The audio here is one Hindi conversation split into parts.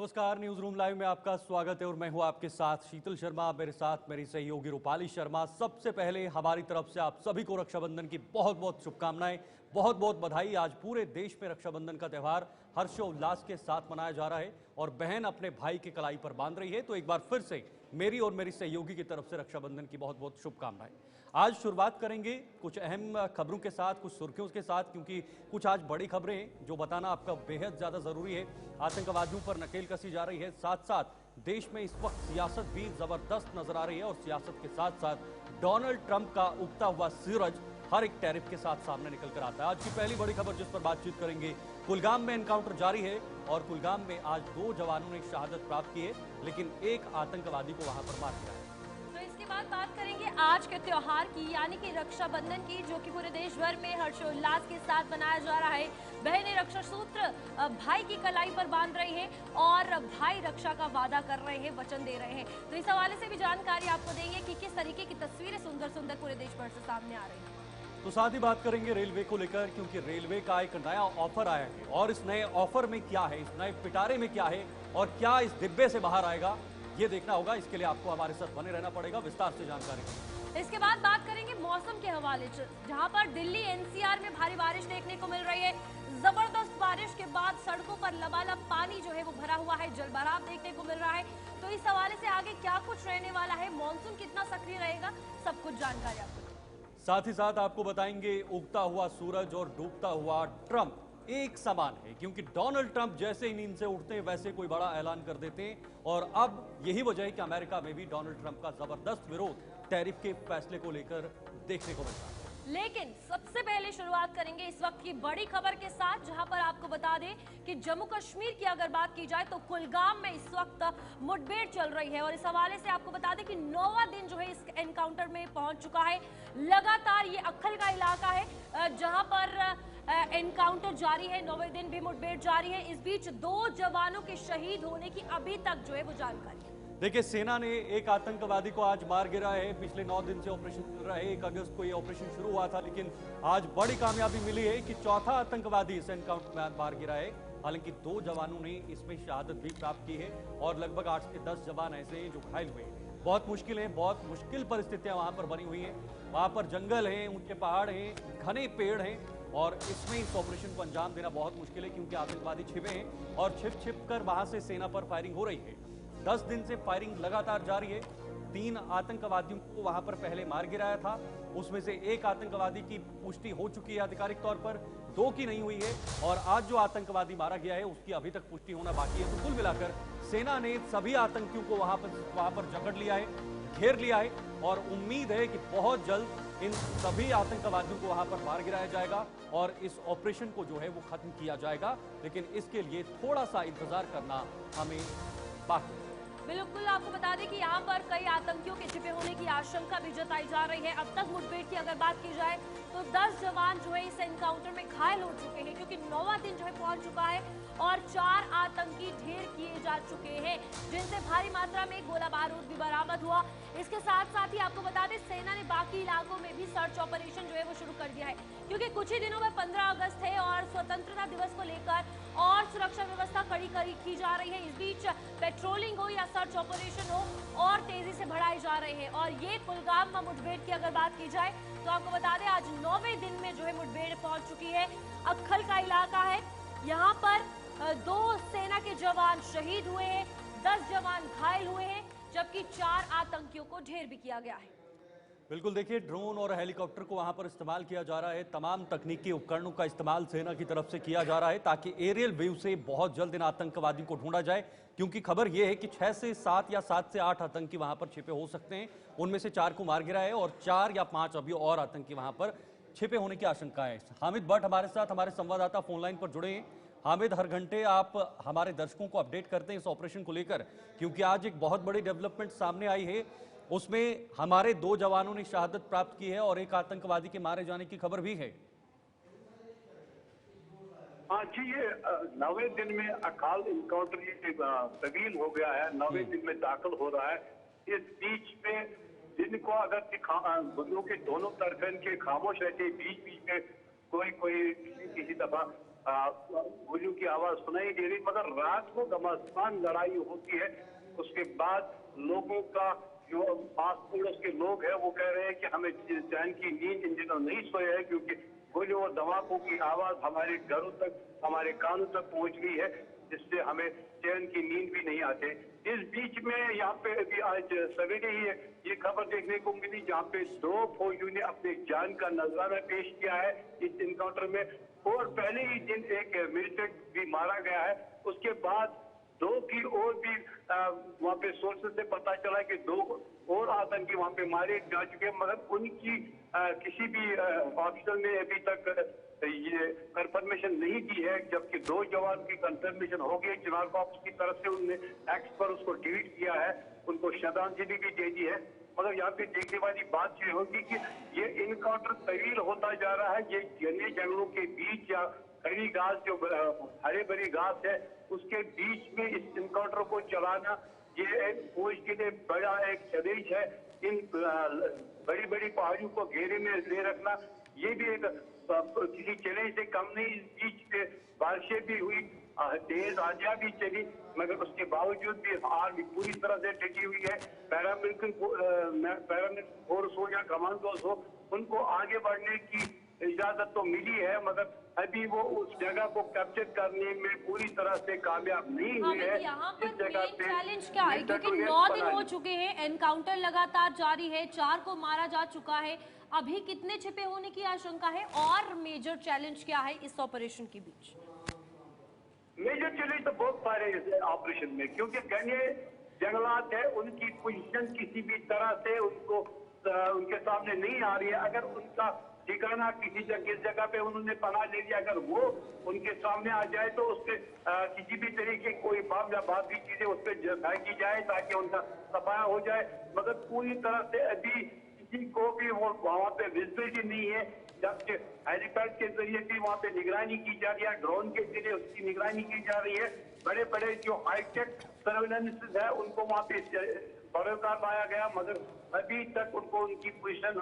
नमस्कार, न्यूज रूम लाइव में आपका स्वागत है और मैं हूं आपके साथ शीतल शर्मा। मेरे साथ मेरी सहयोगी रूपाली शर्मा। सबसे पहले हमारी तरफ से आप सभी को रक्षाबंधन की बहुत बहुत शुभकामनाएं, बहुत बहुत बधाई। आज पूरे देश में रक्षाबंधन का त्यौहार हर्षोल्लास के साथ मनाया जा रहा है और बहन अपने भाई के कलाई पर बांध रही है। तो एक बार फिर से मेरी और मेरी सहयोगी की तरफ से रक्षाबंधन की बहुत बहुत शुभकामनाएं। आज शुरुआत करेंगे कुछ अहम खबरों के साथ, कुछ सुर्खियों के साथ, क्योंकि कुछ आज बड़ी खबरें हैं जो बताना आपका बेहद ज्यादा जरूरी है। आतंकवादियों पर नकेल कसी जा रही है, साथ साथ देश में इस वक्त सियासत भी जबरदस्त नजर आ रही है और सियासत के साथ साथ डोनाल्ड ट्रंप का उगता हुआ सूरज हर एक टैरिफ के साथ सामने निकल कर आता है। आज की पहली बड़ी खबर जिस पर बातचीत करेंगे, कुलगाम में एनकाउंटर जारी है और कुलगाम में आज 2 जवानों ने शहादत प्राप्त की है, लेकिन एक आतंकवादी को वहां पर मार दिया है। तो इसके बाद बात करेंगे आज के त्योहार की, यानी कि रक्षाबंधन की, जो कि पूरे देश भर में हर्षोल्लास के साथ मनाया जा रहा है। बहनें रक्षा सूत्र भाई की कलाई पर बांध रही हैं और भाई रक्षा का वादा कर रहे हैं, वचन दे रहे हैं। तो इस हवाले से भी जानकारी आपको देंगे कि किस तरीके की तस्वीरें सुंदर सुंदर पूरे देश भर से सामने आ रही हैं। तो साथ ही बात करेंगे रेलवे को लेकर, क्योंकि रेलवे का एक नया ऑफर आया है और इस नए ऑफर में क्या है, इस नए पिटारे में क्या है और क्या इस डिब्बे से बाहर आएगा, ये देखना होगा। इसके लिए आपको हमारे साथ बने रहना पड़ेगा। विस्तार से जानकारी। इसके बाद बात करेंगे मौसम के हवाले से, जहां पर दिल्ली एनसीआर में भारी बारिश देखने को मिल रही है। जबरदस्त बारिश के बाद सड़कों पर लबालब पानी जो है वो भरा हुआ है, जलभराव देखने को मिल रहा है। तो इस हवाले से आगे क्या कुछ रहने वाला है, मॉनसून कितना सक्रिय रहेगा, सब कुछ जानकारी आपको। साथ ही साथ आपको बताएंगे उगता हुआ सूरज और डूबता हुआ ट्रंप एक समान है, क्योंकि डोनाल्ड ट्रंप जैसे ही नींद से उठते हैं वैसे कोई बड़ा ऐलान कर देते हैं और अब यही वजह है कि अमेरिका में भी डोनाल्ड ट्रंप का जबरदस्त विरोध टैरिफ के फैसले को लेकर देखने को मिलता है। लेकिन सबसे पहले शुरुआत करेंगे इस वक्त की बड़ी खबर के साथ, जहां पर आपको बता दें कि जम्मू कश्मीर की अगर बात की जाए तो कुलगाम में इस वक्त मुठभेड़ चल रही है और इस हवाले से आपको बता दें कि 9वां दिन जो है इस एनकाउंटर में पहुंच चुका है। लगातार ये अक्खल का इलाका है जहां पर एनकाउंटर जारी है, 9वें दिन भी मुठभेड़ जारी है। इस बीच 2 जवानों के शहीद होने की अभी तक जो है वो जानकारी है। देखिए, सेना ने एक आतंकवादी को आज मार गिरा है। पिछले 9 दिन से ऑपरेशन चल रहा है। 1 अगस्त को ये ऑपरेशन शुरू हुआ था, लेकिन आज बड़ी कामयाबी मिली है कि चौथा आतंकवादी इस एनकाउंटर में मार गिरा है। हालांकि 2 जवानों ने इसमें शहादत भी प्राप्त की है और लगभग 8 से 10 जवान ऐसे हैं जो घायल हुए हैं। बहुत मुश्किल है, बहुत मुश्किल परिस्थितियां वहां पर बनी हुई हैं। वहां पर जंगल है, ऊंचे पहाड़ हैं, घने पेड़ हैं और इसमें इस ऑपरेशन को अंजाम देना बहुत मुश्किल है, क्योंकि आतंकवादी छिपे हैं और छिप कर वहां से सेना पर फायरिंग हो रही है। 10 दिन से फायरिंग लगातार जारी है। 3 आतंकवादियों को वहां पर पहले मार गिराया था, उसमें से एक आतंकवादी की पुष्टि हो चुकी है आधिकारिक तौर पर, 2 की नहीं हुई है और आज जो आतंकवादी मारा गया है उसकी अभी तक पुष्टि होना बाकी है। तो कुल मिलाकर सेना ने सभी आतंकियों को वहां पर जकड़ लिया है, घेर लिया है और उम्मीद है कि बहुत जल्द इन सभी आतंकवादियों को वहां पर मार गिराया जाएगा और इस ऑपरेशन को जो है वो खत्म किया जाएगा। लेकिन इसके लिए थोड़ा सा इंतजार करना हमें बाकी है। बिल्कुल, आपको बता दें कि यहाँ पर कई आतंकियों के छिपे होने की आशंका भी जताई जा रही है। अब तक मुठभेड़ की अगर बात की जाए तो 10 जवान जो है इस एनकाउंटर में घायल हो चुके हैं, क्योंकि 9वां दिन जो है पहुंच चुका है और 4 आतंकी ढेर किए जा चुके हैं, जिनसे भारी मात्रा में गोला बारूद भी बरामद हुआ। इसके साथ साथ ही आपको बता दें सेना ने बाकी इलाकों में भी सर्च ऑपरेशन जो है वो शुरू कर दिया है, क्योंकि कुछ ही दिनों में 15 अगस्त है और स्वतंत्रता दिवस को लेकर और सुरक्षा व्यवस्था कड़ी की जा रही है। इस बीच पेट्रोलिंग हो या सर्च ऑपरेशन हो और तेजी से बढ़ाए जा रहे हैं। और ये कुलगाम में मुठभेड़ की अगर बात की जाए तो आपको बता दें आज 9वें दिन में जो है मुठभेड़ पहुंच चुकी है। अक्खल का इलाका है, यहाँ पर 2 सेना के जवान शहीद हुए हैं, 10 जवान घायल हुए हैं, जबकि 4 आतंकियों को ढेर भी किया गया है। बिल्कुल, देखिए, ड्रोन और हेलीकॉप्टर को वहां पर इस्तेमाल किया जा रहा है। तमाम तकनीकी उपकरणों का इस्तेमाल सेना की तरफ से किया जा रहा है ताकि एरियल व्यू से बहुत जल्द इन आतंकवादियों को ढूंढा जाए, क्योंकि खबर यह है कि 6 से 7 या 7 से 8 आतंकी वहां पर छिपे हो सकते हैं। उनमें से 4 को मार गिरा है और 4 या 5 अभी और आतंकी वहां पर छिपे होने की आशंका है। हामिद भट्ट हमारे साथ, हमारे संवाददाता फोनलाइन पर जुड़े हैं। हामिद, हर घंटे आप हमारे दर्शकों को अपडेट करते हैं इस ऑपरेशन को लेकर, क्योंकि आज एक बहुत बड़ी डेवलपमेंट सामने आई है। उसमें हमारे 2 जवानों ने शहादत प्राप्त की है और एक आतंकवादी के मारे जाने की खबर भी है। हाँ जी, ये 9वें दिन में अकाल इनकाउंटर ये तब्दील हो गया है, 9वें दिन में दाखिल हो रहा है। इस बीच में जिनको अगर बंदूक के दोनों तरफ इनके खामोश रहते, बीच बीच में कोई किसी दफा गोलियों की आवाज सुनाई दे रही, मगर रात को घमासान लड़ाई होती है। उसके बाद लोगों का जो पास पड़ोस के लोग हैं वो कह रहे हैं कि हमें चैन की नींद इन दिनों नहीं सोए है, क्योंकि गोलियों और धमाकों की आवाज हमारे घरों तक, हमारे कानों तक पहुंच गई है, जिससे हमें चैन की नींद भी नहीं आते। इस बीच में यहाँ पे अभी आज सवेरे ही ये खबर देखने को मिली जहाँ पे 2 फौजियों ने अपने जान का नजराना पेश किया है इस इनकाउंटर में, और पहले ही दिन एक मिलिटेंट भी मारा गया है। उसके बाद 2 की और भी वहाँ पे सोर्सेज से पता चला कि 2 और आतंकी वहाँ पे मारे जा चुके हैं, मगर उनकी किसी भी ऑफिसर ने अभी तक ये कंफर्मेशन नहीं दी है, जबकि 2 जवान की कंफर्मेशन हो गई। चुनाव कॉप्स की तरफ से उनने एक्स पर उसको ट्वीट किया है, उनको श्रद्धांजलि भी दे दी है। मगर यहाँ पे देखने वाली बात ये होगी कि ये इनकाउंटर तवील होता जा रहा है। ये घने जंगलों के बीच या हरी घास, जो हरे भरी घास है, उसके बीच में इस इनकाउंटर को चलाना ये एक फौज के लिए बड़ा एक चैलेंज है। इन बड़ी बड़ी पहाड़ियों को घेरे में ले रखना ये भी एक किसी चैलेंज से कम नहीं। इस बीच बारिशें भी हुई, तेज आंधियां भी चली, मगर उसके बावजूद भी आर्मी पूरी तरह से डटी हुई है। पैरामिलिट्री फोर्स हो या कमांडोज हो, उनको आगे बढ़ने की इजाजत तो मिली है, मगर अभी वो उस जगह को कैप्चर करने में पूरी तरह से कामयाब नहीं हुई है। यहाँ इस पर जगह मेन पे चैलेंज क्या है, क्योंकि 9 दिन हो चुके हैं, एनकाउंटर लगातार जारी है, 4 को मारा जा चुका है, अभी कितने छिपे होने की आशंका है और मेजर चैलेंज क्या है इस ऑपरेशन के बीच? मेजर चैलेंज तो बहुत सारे इस ऑपरेशन में, क्योंकि घने जंगलात है, उनकी पोजीशन किसी भी तरह से उनको उनके सामने नहीं आ रही है। अगर उनका ठिकाना किसी जगह पे उन्होंने पनाह ले लिया, अगर वो उनके सामने आ जाए तो उससे किसी भी तरीके कोई बम या बाकी चीजें उस पर फेंकी जाए ताकि उनका सफाया हो जाए, मगर पूरी तरह से अभी किसी को भी वो वहां पे विजिबिलिटी नहीं है। जबकि हेलीपैड के जरिए भी वहाँ पे निगरानी की जा रही है, ड्रोन के जरिए उसकी निगरानी की जा रही है। बड़े बड़े जो हाईटेक सर्वेलेंस है उनको वहाँ पे बड़ौकार लाया गया, मगर अभी तक उनको उनकी पोजीशन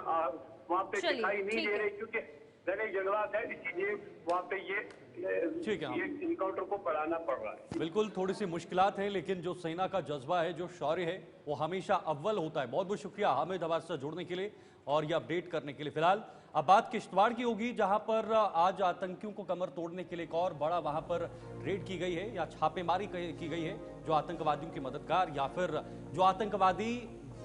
वहाँ पे दिखाई नहीं दे रही, क्योंकि घने जंगलात है, इसीलिए वहाँ पे ये इनकाउंटर को बढ़ाना पड़ रहा है। बिल्कुल, थोड़ी सी मुश्किलात है, लेकिन जो सेना का जज्बा है, जो शौर्य है, वो हमेशा अव्वल होता है। बहुत बहुत शुक्रिया हामिद हमारे साथ जुड़ने के लिए और ये अपडेट करने के लिए। फिलहाल अब बात किश्तवाड़ की होगी, जहां पर आज आतंकियों को कमर तोड़ने के लिए एक और बड़ा वहां पर रेड की गई है या छापेमारी की गई है, जो आतंकवादियों के मददगार या फिर जो आतंकवादी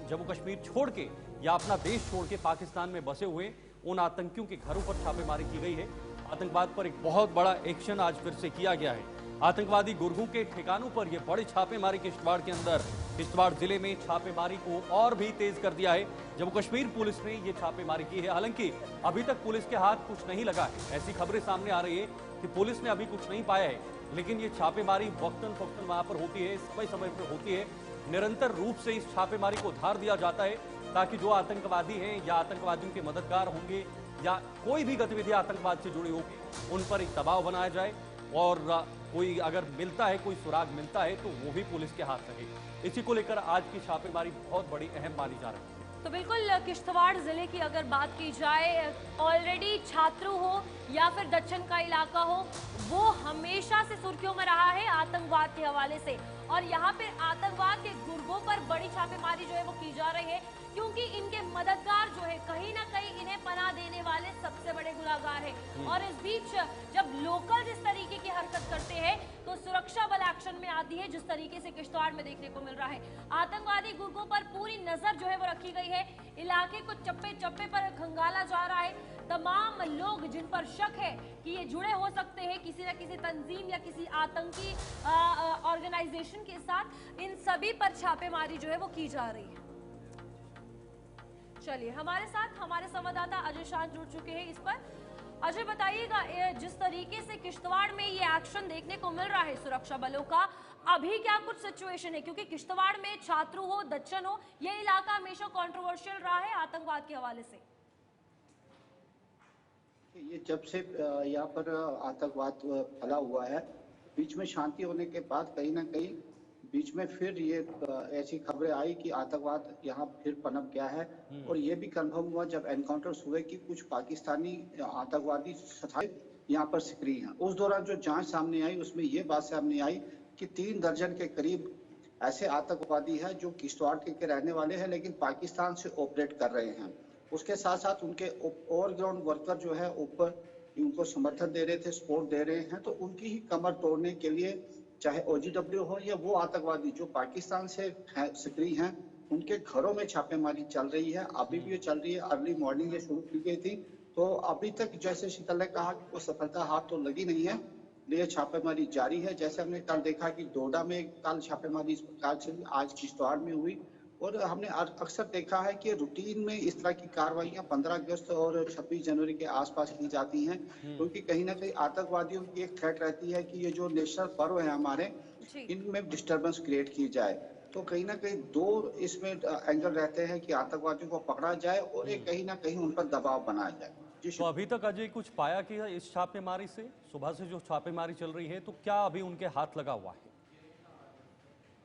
जम्मू कश्मीर छोड़ के या अपना देश छोड़ के पाकिस्तान में बसे हुए उन आतंकियों के घरों पर छापेमारी की गई है। आतंकवाद पर एक बहुत बड़ा एक्शन आज फिर से किया गया है। आतंकवादी गुर्गों के ठिकानों पर यह बड़ी छापेमारी किश्तवाड़ के अंदर, किश्तवाड़ जिले में छापेमारी को और भी तेज कर दिया है। जम्मू कश्मीर पुलिस ने यह छापेमारी की है। हालांकि अभी तक पुलिस के हाथ कुछ नहीं लगा है, ऐसी खबरें सामने आ रही है कि पुलिस ने अभी कुछ नहीं पाया है, लेकिन ये छापेमारी वक्तन फक्तन वहां पर होती है, समय समय पर होती है। निरंतर रूप से इस छापेमारी को धार दिया जाता है ताकि जो आतंकवादी हैं या आतंकवादियों के मददगार होंगे या कोई भी गतिविधि आतंकवाद से जुड़ी होगी उन पर एक दबाव बनाया जाए, और कोई अगर मिलता है, कोई सुराग मिलता है तो वो भी पुलिस के हाथ लगे। इसी को लेकर आज की छापेमारी बहुत बड़ी अहम मानी जा रही है। तो बिल्कुल किश्तवाड़ जिले की अगर बात की जाए, ऑलरेडी छात्रु हो या फिर दक्षिण का इलाका हो, वो हमेशा से सुर्खियों में रहा है आतंकवाद के हवाले से, और यहाँ पे आतंकवाद के गुर्गों पर बड़ी छापेमारी जो है वो की जा रही है, क्योंकि इनके मददगार जो है कहीं ना कहीं इन्हें पनाह देने वाले सबसे बड़े गुनाहगार हैं। और इस बीच जब लोकल जिस तरीके की हरकत करते हैं तो सुरक्षा बल एक्शन में आती है, जिस तरीके से किश्तवाड़ में देखने को मिल रहा है। आतंकवादी गुर्गों पर पूरी नजर जो है वो रखी गई है, इलाके को चप्पे चप्पे पर खंगाला जा रहा है। तमाम लोग जिन पर शक है कि ये जुड़े हो सकते हैं किसी न किसी तंजीम या किसी आतंकी ऑर्गेनाइजेशन के साथ, इन सभी पर छापेमारी जो है वो की जा रही है। चलिए, हमारे साथ हमारे संवाददाता अजय शाह जुड़ चुके हैं इस पर। अजय, बताइएगा, जिस तरीके से किश्तवाड़ में ये एक्शन देखने को मिल रहा है सुरक्षा बलों का, अभी क्या कुछ सिचुएशन है? क्योंकि किश्तवाड़ में छात्रु हो, दच्चन हो, ये इलाका हमेशा कंट्रोवर्शियल रहा है आतंकवाद के हवाले से। ये जब से यहाँ पर आतंकवाद फैला हुआ है, बीच में शांति होने के बाद कहीं ना कहीं बीच में फिर ये ऐसी खबरें आई कि आतंकवाद यहाँ फिर पनप गया है। और ये भी कंफर्म हुआ जब एनकाउंटर्स हुए कि कुछ पाकिस्तानी आतंकवादी यहाँ पर सक्रिय हैं। उस दौरान जो जांच सामने आई उसमें ये बात सामने आई कि 3 दर्जन के करीब ऐसे आतंकवादी हैं जो किश्तवाड़ के रहने वाले हैं लेकिन पाकिस्तान से ऑपरेट कर रहे हैं। उसके साथ साथ उनके ओवरग्राउंड वर्कर जो है ऊपर उनको समर्थन दे रहे थे, सपोर्ट दे रहे हैं। तो उनकी ही कमर तोड़ने के लिए चाहे OGW हो या वो आतंकवादी जो पाकिस्तान से सक्रिय हैं, उनके घरों में छापेमारी चल रही है। अभी भी ये चल रही है। अर्ली मॉर्निंग ये शुरू की गई थी। तो अभी तक जैसे शीतल ने कहा कि वो सफलता हाथ तो लगी नहीं है, ये छापेमारी जारी है। जैसे हमने कल देखा कि डोडा में कल छापेमारी इस प्रकार चली, आज किश्तवाड़ में हुई। और हमने अक्सर देखा है कि रूटीन में इस तरह की कार्रवाइयां 15 अगस्त और 26 जनवरी के आसपास की जाती हैं, क्योंकि कहीं ना कहीं आतंकवादियों की एक थ्रेट रहती है कि ये जो नेशनल पर्व है हमारे, इनमें डिस्टर्बेंस क्रिएट की जाए। तो कहीं ना कहीं 2 इसमें एंगल रहते हैं कि आतंकवादियों को पकड़ा जाए और एक कहीं ना कहीं उन पर दबाव बनाया जाए। तो अभी तक अजय कुछ पाया कि इस छापेमारी से, सुबह से जो छापेमारी चल रही है, तो क्या अभी उनके हाथ लगा हुआ है?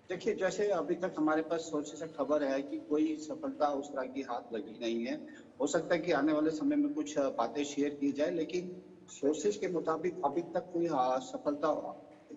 देखिए, जैसे अभी तक हमारे पास सोर्सेस से खबर है कि कोई सफलता उस तरह की हाथ लगी नहीं है। हो सकता है कि आने वाले समय में कुछ बातें शेयर की जाए, लेकिन सोर्सेस के मुताबिक अभी तक कोई सफलता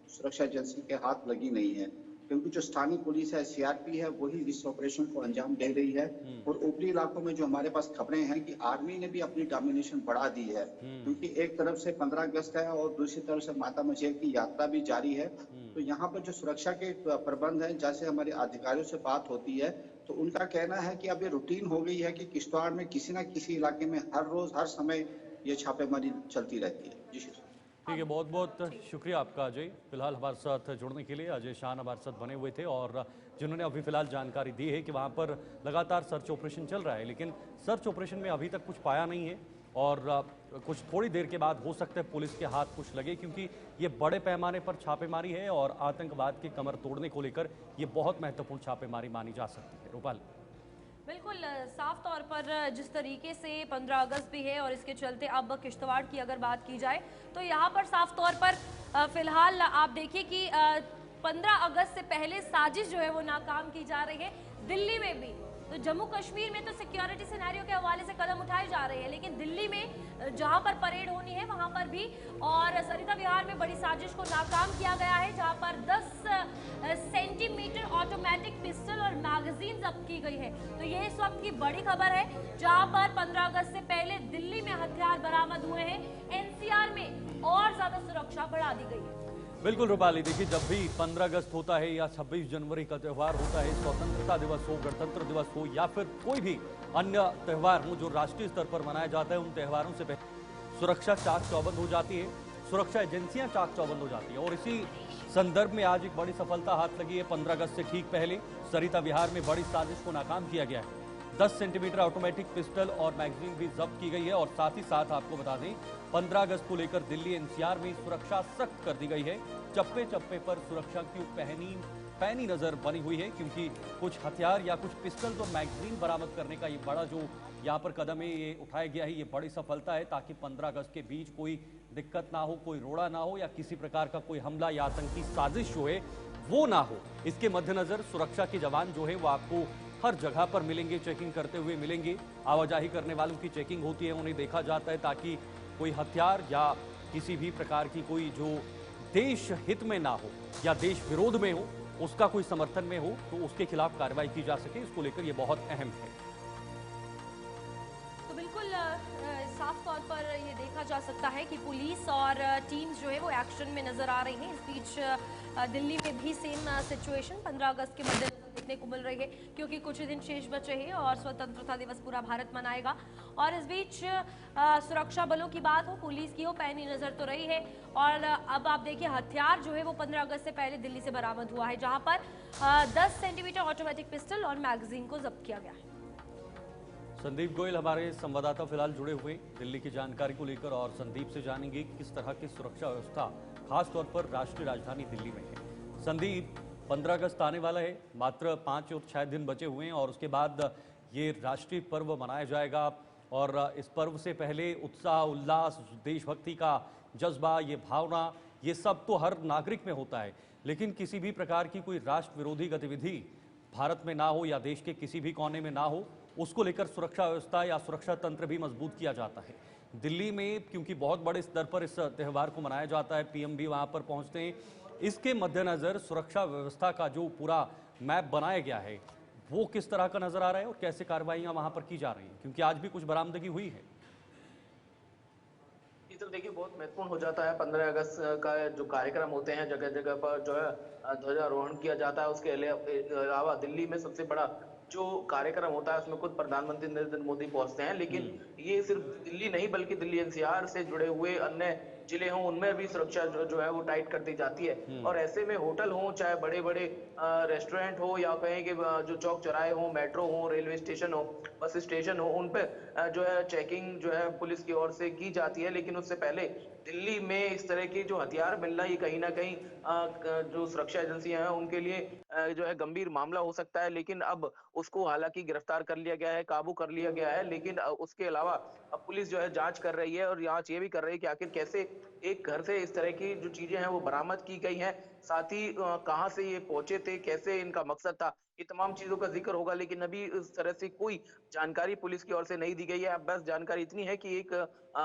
सुरक्षा एजेंसी के हाथ लगी नहीं है, क्योंकि जो स्थानीय पुलिस है, CRP है, वही इस ऑपरेशन को अंजाम दे रही है। और ऊपरी इलाकों में जो हमारे पास खबरें हैं कि आर्मी ने भी अपनी डोमिनेशन बढ़ा दी है, क्योंकि एक तरफ से 15 अगस्त है और दूसरी तरफ से माता मछली की यात्रा भी जारी है। तो यहाँ पर जो सुरक्षा के प्रबंध हैं, जैसे हमारे अधिकारियों से बात होती है तो उनका कहना है कि अब ये रूटीन हो गई है कि किश्तवाड़ में किसी न किसी इलाके में हर रोज हर समय ये छापेमारी चलती रहती है। जी ठीक है, बहुत बहुत शुक्रिया आपका अजय, फिलहाल हमारे साथ जुड़ने के लिए। अजय शाह हमारे साथ बने हुए थे और जिन्होंने अभी फिलहाल जानकारी दी है कि वहाँ पर लगातार सर्च ऑपरेशन चल रहा है, लेकिन सर्च ऑपरेशन में अभी तक कुछ पाया नहीं है और कुछ थोड़ी देर के बाद हो सकता है पुलिस के हाथ कुछ लगे, क्योंकि ये बड़े पैमाने पर छापेमारी है और आतंकवाद की कमर तोड़ने को लेकर ये बहुत महत्वपूर्ण छापेमारी मानी जा सकती है। रूपाल, बिल्कुल साफ तौर पर जिस तरीके से 15 अगस्त भी है और इसके चलते अब किश्तवाड़ की अगर बात की जाए तो यहाँ पर साफ तौर पर फिलहाल आप देखिए कि 15 अगस्त से पहले साजिश जो है वो नाकाम की जा रही है। दिल्ली में भी, तो जम्मू कश्मीर में तो सिक्योरिटी सिनेरियो के हवाले से कदम उठाए जा रहे हैं, लेकिन दिल्ली में जहां पर परेड होनी है वहां पर भी और सरिता विहार में बड़ी साजिश को नाकाम किया गया है, जहां पर 10 सेंटीमीटर ऑटोमेटिक पिस्टल और मैगजीन जब्त की गई है। तो ये इस वक्त की बड़ी खबर है, जहां पर 15 अगस्त से पहले दिल्ली में हथियार बरामद हुए हैं। NCR में और ज्यादा सुरक्षा बढ़ा दी गई है। बिल्कुल रूपाली, देखिए जब भी 15 अगस्त होता है या 26 जनवरी का त्यौहार होता है, स्वतंत्रता दिवस हो, गणतंत्र दिवस हो या फिर कोई भी अन्य त्यौहार हो जो राष्ट्रीय स्तर पर मनाया जाता है, उन त्योहारों से पहले सुरक्षा चाक चौबंद हो जाती है, सुरक्षा एजेंसियां चाक चौबंद हो जाती है। और इसी संदर्भ में आज एक बड़ी सफलता हाथ लगी है। 15 अगस्त से ठीक पहले सरिता विहार में बड़ी साजिश को नाकाम किया गया है। 10 सेंटीमीटर ऑटोमेटिक पिस्टल और मैगजीन भी जब्त की गई है और साथ ही साथ आपको बता दें 15 अगस्त को लेकर दिल्ली NCR में सुरक्षा सख्त कर दी गई है। चप्पे चप्पे पर सुरक्षा की पैनी नजर बनी हुई है, क्योंकि कुछ हथियार या कुछ पिस्टल तो मैगजीन बरामद करने का ये बड़ा जो यहाँ पर कदम है ये उठाया गया है, ये बड़ी सफलता है, ताकि 15 अगस्त के बीच कोई दिक्कत ना हो, कोई रोड़ा ना हो या किसी प्रकार का कोई हमला या आतंकी साजिश जो है वो ना हो। इसके मद्देनजर सुरक्षा के जवान जो है वो आपको हर जगह पर मिलेंगे, चेकिंग करते हुए मिलेंगे। आवाजाही करने वालों की चेकिंग होती है, उन्हें देखा जाता है ताकि कोई हथियार या किसी भी प्रकार की कोई जो देश हित में ना हो या देश विरोध में हो, उसका कोई समर्थन में हो, तो उसके खिलाफ कार्रवाई की जा सके। इसको लेकर यह बहुत अहम है। तो बिल्कुल साफ तौर पर ये देखा जा सकता है कि पुलिस और टीम्स जो है वो एक्शन में नजर आ रही हैं। इस बीच दिल्ली में भी सेम सिचुएशन 15 अगस्त के मद्देनजर देखने को मिल रही है, क्योंकि कुछ ही दिन शेष बचे हैं और स्वतंत्रता दिवस पूरा भारत मनाएगा। और इस बीच सुरक्षा बलों की बात हो, पुलिस की हो, पैनी नजर तो रही है। और अब आप देखिए हथियार जो है वो 15 अगस्त से पहले दिल्ली से बरामद हुआ है, जहां पर 10 सेंटीमीटर ऑटोमेटिक पिस्टल और मैगजीन को जब्त किया गया है। संदीप गोयल हमारे संवाददाता फिलहाल जुड़े हुए दिल्ली की जानकारी को लेकर, और संदीप से जानेंगे कि किस तरह की सुरक्षा व्यवस्था खासतौर पर राष्ट्रीय राजधानी दिल्ली में है। संदीप, 15 अगस्त आने वाला है, मात्र 5 और 6 दिन बचे हुए हैं और उसके बाद ये राष्ट्रीय पर्व मनाया जाएगा और इस पर्व से पहले उत्साह, उल्लास, देशभक्ति का जज्बा, ये भावना, ये सब तो हर नागरिक में होता है, लेकिन किसी भी प्रकार की कोई राष्ट्र विरोधी गतिविधि भारत में ना हो या देश के किसी भी कोने में ना हो, उसको लेकर सुरक्षा व्यवस्था या सुरक्षा तंत्र भी मजबूत किया जाता है। दिल्ली में क्योंकि बहुत बड़े स्तर पर इस त्यौहार को मनाया जाता है, पीएम भी वहां पर पहुंचते हैं, इसके मद्देनजर सुरक्षा व्यवस्था का जो पूरा मैप बनाया गया है वो किस तरह का नजर आ रहा है और कैसे कार्रवाइयां वहां पर की जा रही हैं, क्योंकि आज भी कुछ बरामदगी हुई है। ये तो देखिए बहुत महत्वपूर्ण हो जाता है। 15 अगस्त का जो कार्यक्रम होते हैं, जगह जगह पर जो है ध्वजारोहण किया जाता है। उसके अलावा दिल्ली में सबसे बड़ा जो कार्यक्रम होता है उसमें खुद प्रधानमंत्री नरेंद्र मोदी पहुंचते हैं। लेकिन ये सिर्फ दिल्ली नहीं बल्कि दिल्ली एनसीआर से जुड़े हुए अन्य जिले हों उनमें भी सुरक्षा जो है वो टाइट कर दी जाती है। और ऐसे में होटल हो, चाहे बड़े बड़े रेस्टोरेंट हो या कहें कि जो चौक चौराहे हो, मेट्रो हो, रेलवे स्टेशन हो, बस स्टेशन हो, उन पे जो है चेकिंग जो है पुलिस की ओर से की जाती है। लेकिन उससे पहले दिल्ली में इस तरह के जो हथियार मिलना ये कहीं ना कहीं जो सुरक्षा एजेंसियां हैं उनके लिए जो है गंभीर मामला हो सकता है। लेकिन अब उसको हालांकि गिरफ्तार कर लिया गया है, काबू कर लिया गया है। लेकिन उसके अलावा अब पुलिस जो है जांच कर रही है और जांच ये भी कर रही है कि आखिर कैसे एक घर से इस तरह की जो चीजें हैं वो बरामद की गई हैं, साथ ही कहां से ये पहुंचे थे, कैसे इनका मकसद था, ये तमाम चीजों का जिक्र होगा। लेकिन अभी इस तरह से कोई जानकारी पुलिस की ओर से नहीं दी गई है। अब बस जानकारी इतनी है कि एक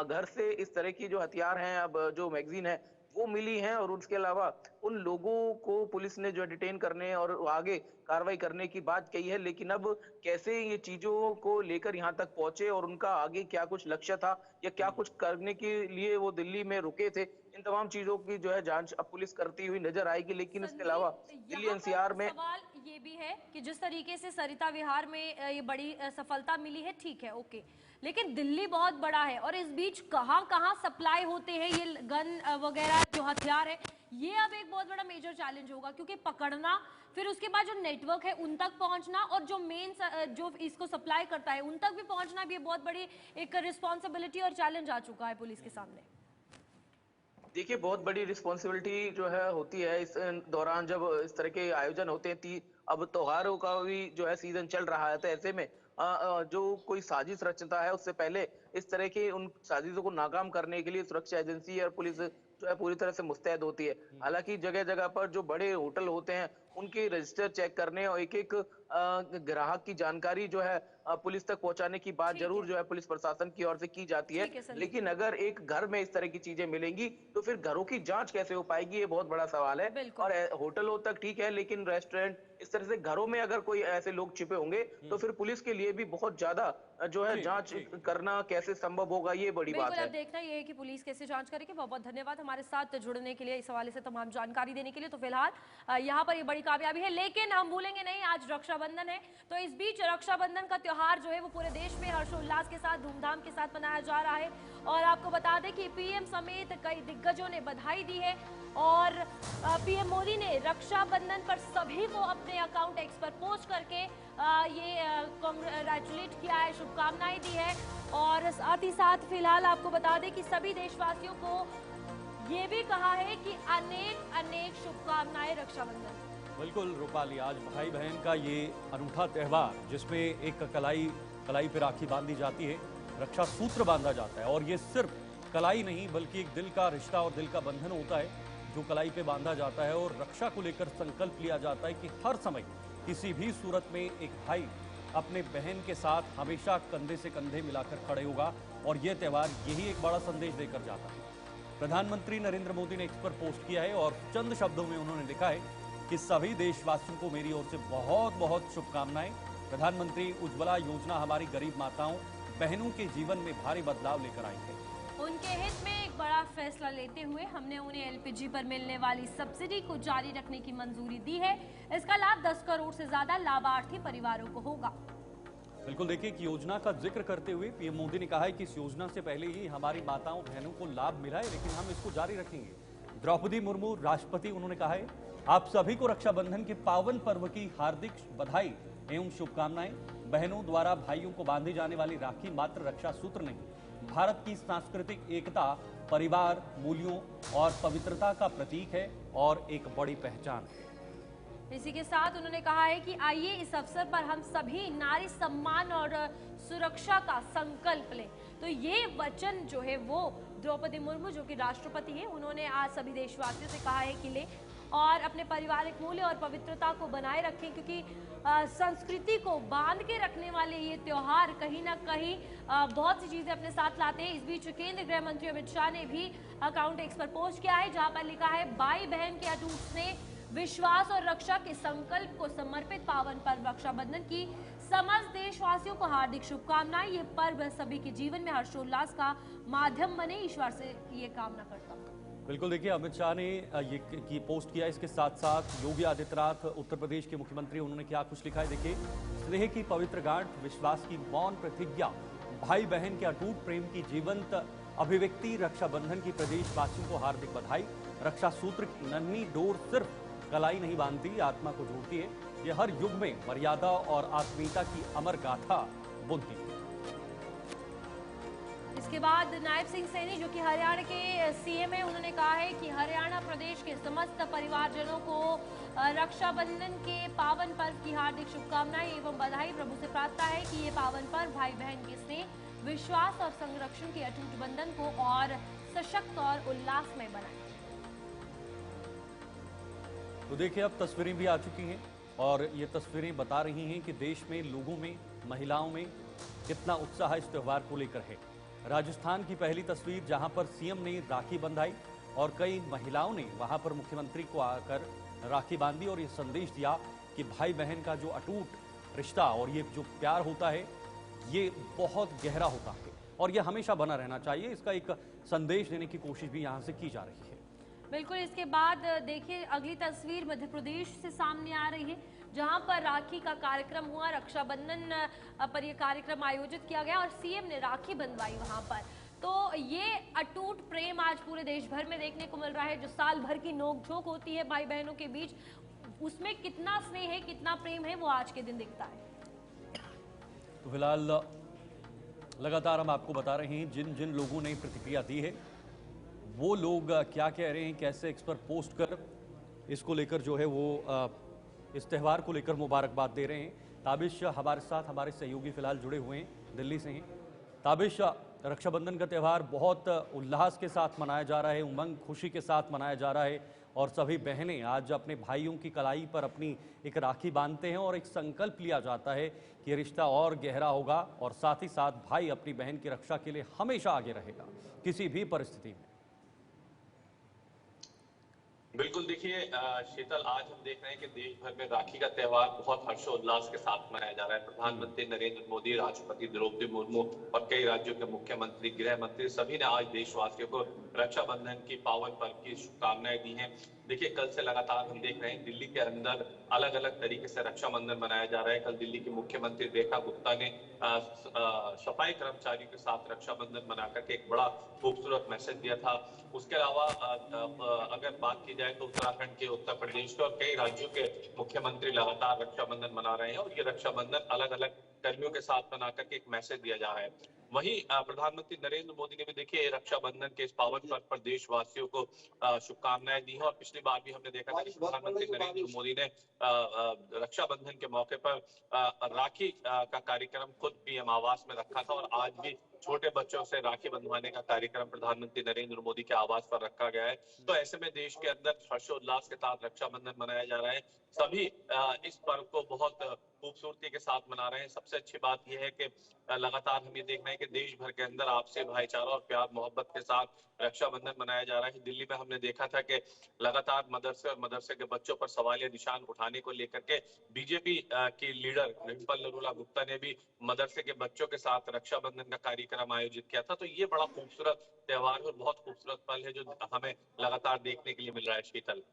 घर से इस तरह की जो हथियार हैं, अब जो मैगजीन है वो मिली हैं और उसके अलावा उन लोगों को पुलिस ने जो डिटेन करने और आगे कार्रवाई करने की बात कही है। लेकिन अब कैसे ये चीजों को लेकर यहाँ तक पहुंचे और उनका आगे क्या कुछ लक्ष्य था या क्या कुछ करने के लिए वो दिल्ली में रुके थे, इन तमाम चीजों की जो है जांच अब पुलिस करती हुई नजर आएगी। लेकिन इसके अलावा दिल्ली एनसीआर में सवाल ये भी है कि जिस तरीके से सरिता विहार में ये बड़ी सफलता मिली है, ठीक है, ओके, लेकिन दिल्ली बहुत बड़ा है और इस बीच कहां कहां सप्लाई होते हैं ये गन वगैरह जो हथियार है, ये अब एक बहुत बड़ा मेजर चैलेंज होगा। क्योंकि पकड़ना, फिर उसके बाद जो नेटवर्क है उन तक पहुंचना और जो मेन जो इसको सप्लाई करता है उन तक भी पहुंचना भी बहुत बड़ी एक रिस्पॉन्सिबिलिटी और चैलेंज आ चुका है पुलिस के सामने। देखिए बहुत बड़ी रिस्पॉन्सिबिलिटी जो है होती है इस दौरान जब इस तरह के आयोजन होते हैं। अब त्योहारों का भी जो है सीजन चल रहा है, तो ऐसे में जो कोई साजिश रचता है उससे पहले इस तरह की उन साजिशों को नाकाम करने के लिए सुरक्षा एजेंसी और पुलिस जो है पूरी तरह से मुस्तैद होती है। हालांकि जगह जगह पर जो बड़े होटल होते हैं उनके रजिस्टर चेक करने और एक एक ग्राहक की जानकारी जो है पुलिस तक पहुंचाने की बात जरूर जो है पुलिस प्रशासन की ओर से की जाती है। लेकिन अगर एक घर में इस तरह की चीजें मिलेंगी तो फिर घरों की जांच कैसे हो पाएगी, ये बहुत बड़ा सवाल है। और होटलों तक ठीक है, लेकिन रेस्टोरेंट इस तरह से घरों में अगर कोई ऐसे लोग छिपे होंगे तो फिर पुलिस के लिए भी बहुत ज्यादा जो है जांच करना कैसे संभव होगा, ये बड़ी बात है। अब देखना ये है कि पुलिस कैसे जांच करेगी। बहुत बहुत धन्यवाद हमारे साथ जुड़ने के लिए, इस हवाले से तमाम जानकारी देने के लिए। तो फिलहाल यहाँ पर ये बड़ी कामयाबी है, लेकिन हम भूलेंगे नहीं आज रक्षाबंधन है। तो इस बीच रक्षाबंधन का त्योहार जो है वो पूरे देश में हर्षोल्लास के साथ धूमधाम के साथ मनाया जा रहा है। और आपको बता दें कि पीएम समेत कई दिग्गजों ने बधाई दी है और पीएम मोदी ने रक्षाबंधन पर सभी को अपने अकाउंट एक्स पर पोस्ट करके ये कांग्रेचुलेट किया है, शुभकामनाएं दी है। और साथ ही साथ फिलहाल आपको बता दें कि सभी देशवासियों को ये भी कहा है कि अनेक अनेक शुभकामनाएं रक्षाबंधन। बिल्कुल रूपाली, आज भाई बहन का ये अनूठा त्यौहार जिसमें एक कलाई पे राखी बांधी जाती है, रक्षा सूत्र बांधा जाता है। और ये सिर्फ कलाई नहीं बल्कि एक दिल का रिश्ता और दिल का बंधन होता है जो कलाई पे बांधा जाता है। और रक्षा को लेकर संकल्प लिया जाता है कि हर समय किसी भी सूरत में एक भाई अपने बहन के साथ हमेशा कंधे से कंधे मिलाकर खड़े होगा। और यह त्यौहार यही एक बड़ा संदेश देकर जाता है। प्रधानमंत्री नरेंद्र मोदी ने एक्स पर पोस्ट किया है और चंद शब्दों में उन्होंने लिखा है कि सभी देशवासियों को मेरी ओर से बहुत बहुत शुभकामनाएं। प्रधानमंत्री उज्ज्वला योजना हमारी गरीब माताओं बहनों के जीवन में भारी बदलाव लेकर आई है। उनके हित में एक बड़ा फैसला लेते हुए हमने उन्हें एलपीजी पर मिलने वाली सब्सिडी को जारी रखने की मंजूरी दी है। इसका लाभ 10 करोड़ से ज्यादा लाभार्थी परिवारों को होगा। बिल्कुल, देखिए कि योजना का जिक्र करते हुए पीएम मोदी ने कहा है कि इस योजना से पहले ही हमारी माताओं बहनों को लाभ मिला है, लेकिन हम इसको जारी रखेंगे। द्रौपदी मुर्मू राष्ट्रपति, उन्होंने कहा है आप सभी को रक्षाबंधन के पावन पर्व की हार्दिक बधाई एवं शुभकामनाएं। बहनों द्वारा भाइयों को बांधी जाने वाली राखी मात्र रक्षा सूत्र नहीं, भारत की सांस्कृतिक एकता, परिवार मूल्यों और पवित्रता का प्रतीक है और एक बड़ी पहचान है। इसी के साथ उन्होंने कहा है कि आइए इस अवसर पर हम सभी नारी सम्मान और सुरक्षा का संकल्प लें। तो ये वचन जो है वो द्रौपदी मुर्मू जो कि राष्ट्रपति हैं, उन्होंने आज सभी देशवासियों से कहा है कि ले और अपने पारिवारिक मूल्य और पवित्रता को बनाए रखें, क्योंकि संस्कृति को बांध के रखने वाले ये त्योहार कहीं ना कहीं बहुत सी चीजें अपने साथ लाते हैं। इस बीच केंद्रीय गृह मंत्री अमित शाह ने भी अकाउंट एक्स पर पोस्ट किया है, जहां पर लिखा है, भाई बहन के अटूट स्नेह, विश्वास और रक्षा के संकल्प को समर्पित पावन पर्व रक्षाबंधन की समस्त देशवासियों को हार्दिक शुभकामनाएं। ये पर्व सभी के जीवन में हर्षोल्लास का माध्यम बने, ईश्वर से ये कामना करता हूं। बिल्कुल, देखिए अमित शाह ने ये पोस्ट किया। इसके साथ साथ योगी आदित्यनाथ उत्तर प्रदेश के मुख्यमंत्री, उन्होंने क्या कुछ लिखा है देखिए। स्नेह की पवित्र गांठ, विश्वास की मौन प्रतिज्ञा, भाई बहन के अटूट प्रेम की जीवंत अभिव्यक्ति, रक्षाबंधन की प्रदेशवासियों को हार्दिक बधाई। रक्षा सूत्र की नन्ही डोर सिर्फ कलाई नहीं बांधती, आत्मा को जोड़ती है। ये हर युग में मर्यादा और आत्मीयता की अमर गाथा बुनती है। इसके बाद नायब सिंह सैनी जो कि हरियाणा के सीएम हैं, उन्होंने कहा है कि हरियाणा प्रदेश के समस्त परिवारजनों को रक्षाबंधन के पावन पर्व की हार्दिक शुभकामनाएं एवं बधाई। प्रभु से प्रार्थना है कि ये पावन पर्व भाई बहन के स्नेह, विश्वास और संरक्षण के अटूट बंधन को और सशक्त और उल्लासमय बनाए। तो देखिए, अब तस्वीरें भी आ चुकी हैं और ये तस्वीरें बता रही हैं कि देश में लोगों में, महिलाओं में कितना उत्साह इस त्यौहार को लेकर है। राजस्थान की पहली तस्वीर, जहां पर सीएम ने राखी बंधाई और कई महिलाओं ने वहां पर मुख्यमंत्री को आकर राखी बांधी और ये संदेश दिया कि भाई बहन का जो अटूट रिश्ता और ये जो प्यार होता है, ये बहुत गहरा होता है और ये हमेशा बना रहना चाहिए। इसका एक संदेश देने की कोशिश भी यहाँ से की जा रही है। बिल्कुल, इसके बाद देखिए अगली तस्वीर मध्य प्रदेश से सामने आ रही है, जहां पर राखी का कार्यक्रम हुआ। रक्षाबंधन पर यह कार्यक्रम आयोजित किया गया और सीएम ने राखी बंधवाई वहां पर। तो ये अटूट प्रेम आज पूरे देश भर में देखने को मिल रहा है। जो साल भर की नोकझोंक होती है भाई बहनों के बीच, उसमें कितना स्नेह है, कितना प्रेम है, वो आज के दिन दिखता है। तो फिलहाल लगातार हम आपको बता रहे हैं जिन जिन लोगों ने प्रतिक्रिया दी है, वो लोग क्या कह रहे हैं, कैसे एक्स पर पोस्ट कर इसको लेकर जो है वो इस त्यौहार को लेकर मुबारकबाद दे रहे हैं। ताबिश हमारे साथ, हमारे सहयोगी फिलहाल जुड़े हुए हैं, दिल्ली से हैं। ताबिश, रक्षाबंधन का त्यौहार बहुत उल्लास के साथ मनाया जा रहा है, उमंग खुशी के साथ मनाया जा रहा है और सभी बहनें आज अपने भाइयों की कलाई पर अपनी एक राखी बांधते हैं और एक संकल्प लिया जाता है कि रिश्ता और गहरा होगा और साथ ही साथ भाई अपनी बहन की रक्षा के लिए हमेशा आगे रहेगा किसी भी परिस्थिति में। बिल्कुल, देखिए शीतल, आज हम देख रहे हैं कि देश भर में राखी का त्यौहार बहुत हर्षोल्लास के साथ मनाया जा रहा है। प्रधानमंत्री नरेंद्र मोदी, राष्ट्रपति द्रौपदी मुर्मू और कई राज्यों के मुख्यमंत्री, गृह मंत्री, सभी ने आज देशवासियों को रक्षाबंधन की पावन पर्व की शुभकामनाएं दी हैं। देखिए, कल से लगातार हम देख रहे हैं दिल्ली के अंदर अलग अलग तरीके से रक्षाबंधन मनाया जा रहा है। कल दिल्ली की मुख्यमंत्री रेखा गुप्ता ने सफाई कर्मचारियों के साथ रक्षाबंधन मना करके एक बड़ा खूबसूरत मैसेज दिया था। उसके अलावा अगर बात की जाए तो उत्तराखंड के, उत्तर प्रदेश के और कई राज्यों के मुख्यमंत्री लगातार रक्षाबंधन मना रहे हैं और ये रक्षाबंधन अलग अलग कर्मियों के साथ मना करके एक मैसेज दिया जा रहा है। वहीं प्रधानमंत्री नरेंद्र मोदी ने भी देखिए रक्षाबंधन के इस पावन पर्व पर देशवासियों को शुभकामनाएं दी हैं और पिछली बार भी हमने देखा था कि प्रधानमंत्री नरेंद्र मोदी ने रक्षाबंधन के मौके पर राखी का कार्यक्रम खुद पीएम आवास में रखा था और आज भी छोटे बच्चों से राखी बंधवाने का कार्यक्रम प्रधानमंत्री नरेंद्र मोदी के आवास पर रखा गया है। तो ऐसे में देश के अंदर हर्षोल्लास के साथ रक्षाबंधन मनाया जा रहा है। सभी इस पर्व को बहुत खूबसूरती के साथ मना रहे हैं। सबसे अच्छी बात यह है कि लगातार हम ये देख रहे हैं कि देश भर के अंदर आपसी भाईचारा और प्यार मोहब्बत के साथ रक्षाबंधन मनाया जा रहा है। दिल्ली में हमने देखा था कि लगातार मदरसे और मदरसे के बच्चों पर सवाल या निशान उठाने को लेकर के बीजेपी की लीडर डिम्पल नरूला गुप्ता ने भी मदरसे के बच्चों के साथ रक्षाबंधन का कार्यक्रम आयोजित किया था। तो ये बड़ा खूबसूरत त्यौहार और बहुत खूबसूरत पल है जो हमें लगातार देखने के लिए मिल रहा है। शीतल,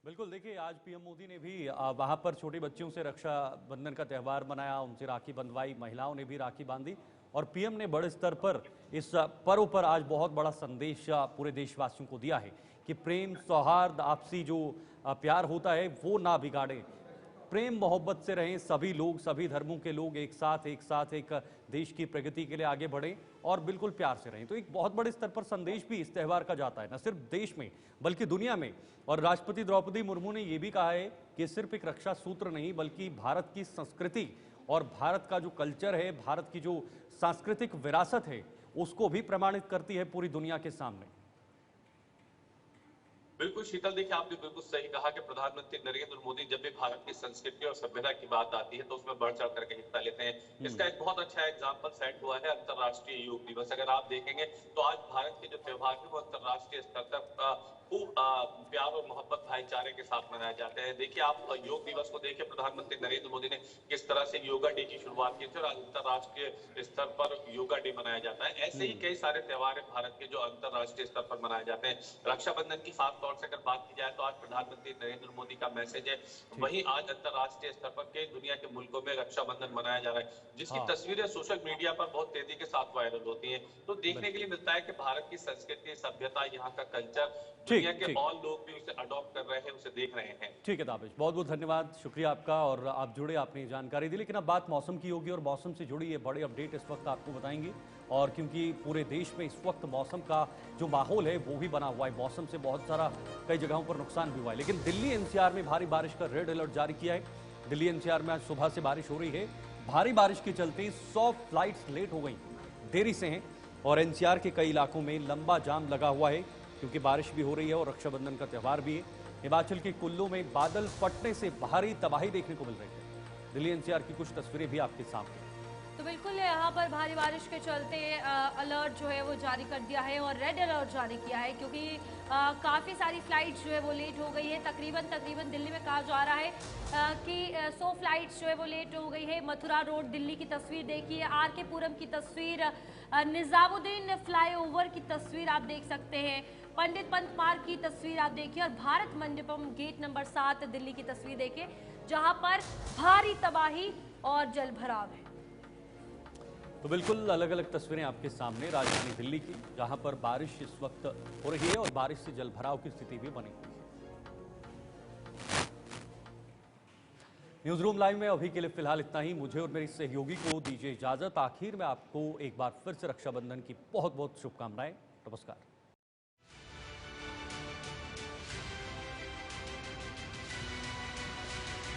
बिल्कुल, देखिए आज पीएम मोदी ने भी वहां पर छोटे बच्चों से रक्षाबंधन का त्यौहार मनाया, उनसे राखी बंधवाई, महिलाओं ने भी राखी बांधी और पीएम ने बड़े स्तर पर इस पर्व पर आज बहुत बड़ा संदेश पूरे देशवासियों को दिया है कि प्रेम, सौहार्द, आपसी जो प्यार होता है वो ना बिगाड़े, प्रेम मोहब्बत से रहें सभी लोग, सभी धर्मों के लोग एक साथ एक देश की प्रगति के लिए आगे बढ़ें और बिल्कुल प्यार से रहें। तो एक बहुत बड़े स्तर पर संदेश भी इस त्यौहार का जाता है, न सिर्फ देश में बल्कि दुनिया में। और राष्ट्रपति द्रौपदी मुर्मू ने यह भी कहा है कि सिर्फ एक रक्षा सूत्र नहीं बल्कि भारत की संस्कृति और भारत का जो कल्चर है, भारत की जो सांस्कृतिक विरासत है, उसको भी प्रमाणित करती है पूरी दुनिया के सामने। बिल्कुल शीतल, देखिए आपने बिल्कुल सही कहा कि प्रधानमंत्री नरेंद्र मोदी जब भी भारत की संस्कृति और सभ्यता की बात आती है तो उसमें बढ़ चढ़ करके हिस्सा लेते हैं। इसका एक बहुत अच्छा एग्जाम्पल सेट हुआ है अंतर्राष्ट्रीय योग दिवस। अगर आप देखेंगे तो आज भारत के जो त्योहार है वो अंतर्राष्ट्रीय स्तर तक खूब प्यार और मोहब्बत भाईचारे के साथ मनाए जाते हैं। देखिए आप योग दिवस को देखिए, प्रधानमंत्री नरेंद्र मोदी ने किस तरह से योगा डे की शुरुआत की थी और अंतर्राष्ट्रीय स्तर पर योगा डे मनाया जाता है। ऐसे ही कई सारे त्योहार है भारत के जो अंतर्राष्ट्रीय स्तर पर मनाए जाते हैं। रक्षाबंधन की खास तौर से अगर बात की जाए तो आज प्रधानमंत्री नरेंद्र मोदी का मैसेज है। वहीं आज अंतर्राष्ट्रीय स्तर पर कई दुनिया के मुल्कों में रक्षाबंधन मनाया जा रहा है, जिसकी तस्वीरें सोशल मीडिया पर बहुत तेजी के साथ वायरल होती है। तो देखने के लिए मिलता है कि भारत की संस्कृति, सभ्यता, यहाँ का कल्चर दुनिया के और लोग भी उसे अडॉप्ट कर रहे हैं, उसे देख रहे हैं। ठीक है ताबिश, बहुत बहुत धन्यवाद, शुक्रिया आपका। और आप जुड़े, आपने जानकारी दी। लेकिन अब बात मौसम की होगी और मौसम से जुड़ी ये बड़े अपडेट इस वक्त आपको बताएंगे। और क्योंकि पूरे देश में इस वक्त मौसम का जो माहौल है वो भी बना हुआ है, मौसम से बहुत सारा कई जगहों पर नुकसान भी हुआ है। लेकिन दिल्ली एनसीआर में भारी बारिश का रेड अलर्ट जारी किया है। दिल्ली एनसीआर में आज सुबह से बारिश हो रही है। भारी बारिश के चलते 100 फ्लाइट्स लेट हो गई, देरी से हैं। और एनसीआर के कई इलाकों में लंबा जाम लगा हुआ है क्योंकि बारिश भी हो रही है और रक्षाबंधन का त्यौहार भी है। हिमाचल के कुल्लू में बादल फटने से भारी तबाही देखने को मिल रही है। दिल्ली एनसीआर की कुछ तस्वीरें भी आपके सामने। तो बिल्कुल यहाँ पर भारी बारिश के चलते अलर्ट जो है वो जारी कर दिया है और रेड अलर्ट जारी किया है, क्योंकि काफ़ी सारी फ्लाइट्स जो है वो लेट हो गई है। तकरीबन दिल्ली में कहा जा रहा है कि 100 फ्लाइट्स जो है वो लेट हो गई है। मथुरा रोड दिल्ली की तस्वीर देखिए, आर.के. पुरम की तस्वीर, निजामुद्दीन फ्लाईओवर की तस्वीर आप देख सकते हैं, पंडित पंत मार्ग की तस्वीर आप देखिए और भारत मंडपम गेट नंबर 7 दिल्ली की तस्वीर देखिए, जहां पर भारी तबाही और जलभराव है। तो बिल्कुल अलग अलग तस्वीरें आपके सामने राजधानी दिल्ली की, जहां पर बारिश इस वक्त हो रही है और बारिश से जलभराव की स्थिति भी बनी हुई है। न्यूज रूम लाइव में अभी के लिए फिलहाल इतना ही। मुझे और मेरी सहयोगी को दीजिए इजाजत। आखिर में आपको एक बार फिर से रक्षाबंधन की बहुत बहुत शुभकामनाएं। नमस्कार।